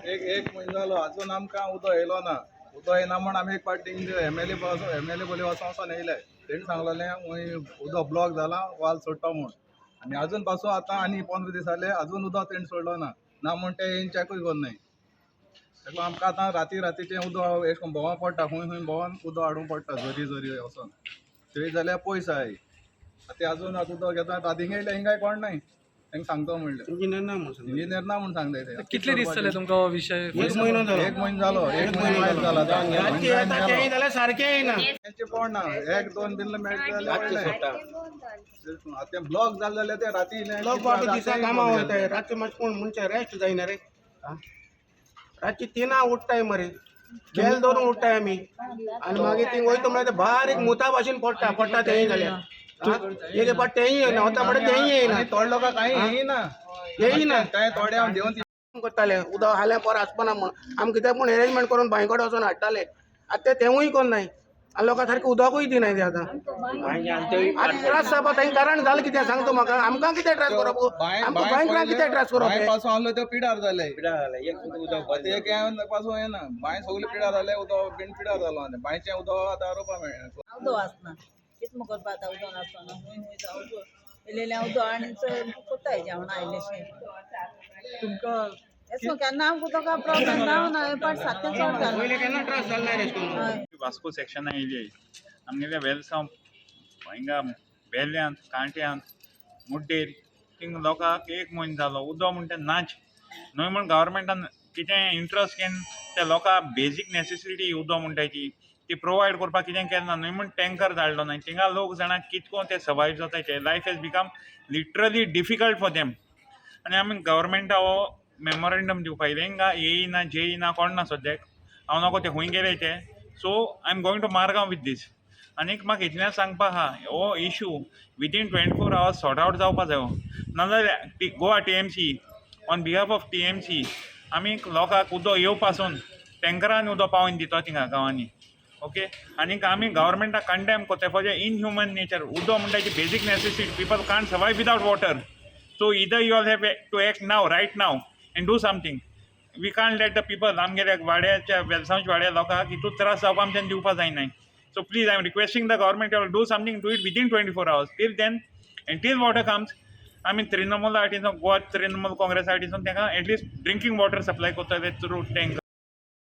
एक महिनो जालो अजून आमकां उदक येयलो ना. उदक येना म्हण आमी एक पाटी एमएलए बोली वचोन येयले. तेणी सांगलेलें उदक ब्लॉक जाला वाल सोडटा म्हूण. आनी अजून पासून आतां आनी 15 दीस जाले अजून उदक तेणी सोडलो ना म्हूण ते येवन चॅकूय कोन्नाय. तेका आमकां आतां रातीचें उदक एश कोन्न भोंवों पडटा, खंय भोंवन उदक हाडूंक पडटा झरी वचोन. थंय जाल्यार पयस आहाय. ते अजून उदक घेता आतां हिंगाय कोण नाय. तांकां सांगतो म्हणलें इंजिनियर ना म्हूण सांगताय ते. कितले दीस जाले तुमकां हो विशय? एक महिनो जालो. एक महिनो जाला जाल्यार सारकें येना. तेंचे कोण ना 1-2 दिन मेळटा जाल्यार आतां ब्लॉक जाले जाल्यार ते राती दिसा कामां वयताय रातचे मातशें कोण मनशां रेस्ट जायना रे. रातची 3 उठताय मरे. बेल धरून उठताय आमी आनी मागीर थंय वयता म्हळ्यार बारीक मुता भाशेन पडटा तेंय जाल्यार. एक पाट तेंय येना वता म्हळ्यार तेंय येना. थोडे लोकांक कांय येयना कांय थोडे हांव देंवन करताले उदक हाल्या पर आसपना म्हण. आमी कित्याक म्हूण अरेंजमेंट करून बांय कडेन वचोन हाडटाले. आतां तेंवूय कोन्नाय आनी लोकां सारकें उदकूय दिनाय ते आतां. आतां त्रास जावपा तांकां कारण जालें कितें सांग तूं म्हाका. आमकां कितें त्रास करप? आमकां बांयकारांक कितें त्रास करप? बांय पासून आहलो त्यो पिडार जाले. एक पासून येना बांय सगळे पिडार जाले. उदक बीन पिडार जालो आनी बांयचें उदक आतां आरोवपा मेळना. उदक आसना कितें करपा आतां उदक नासतना खूंय जावं येयलेलें उदक आनी कोत्ताय जेवणा आयलेशें तुमकां एसो केन्ना आमकां उदका प्रॉब्लेम जावना. हे पाट सारकें चड जालें. पयलीं केन्ना त्रास जालना रे. वास्को सेक्शना येयली आमगेल्या वेलसांव हिंगा बेल्यांत कांट्यांत मुड्डेर थिंग लोकांक एक म्हयनो जालो उदक म्हणटा नाच न्हय म्हण गव्हर्मेंटान कितें इंट्रस्ट घेवन त्या लोकांक बेजीक नेसेसिटी उदक म्हणटाची ती प्रोवायड करपाक कितें केलें ना. न्हय म्हण टँकर धाडलो ना. थिंगा लोक जाणां कितको ते सर्वायव जाताय ते life has become literally difficult for them. आनी आमी गव्हर्मेंटा हो मेमोरेंडम दिवपा येयले हिंगा येयना जेयना कोण ना सद्याक. हांव नको ते खूंय गेले ते. So I am going to Margao with this. आनीक म्हाका इतलें सांगपा आहा हो issue within 24 hours sort out जावपा जायो. नाजाल्यार Goa TMC on behalf of TMC आमी लोकांक उदक येवपासून टँकरान उदक पावोवन दिता थिंगा गांवांनी. ओके आनीक आमी गव्हर्मेंटाक कंडेम कोत्ताय फॉर इनह्युमन नेचर. उदक म्हणटाची basic necessity. People can't survive without water. So either you all have to act now, right now, and do something. We can't let the people आमगेल्या वाड्याच्या वेलसांवच्या वाड्या लोकांक हितून त्रास जावपा आमच्यान दिवपा जायनाय. So please, I am requesting the government to do something, do it within 24 hours. Till then, until water comes, I mean Trinamool Goa Trinamool Congress तांकां at least drinking water supply कोत्ताले through tank.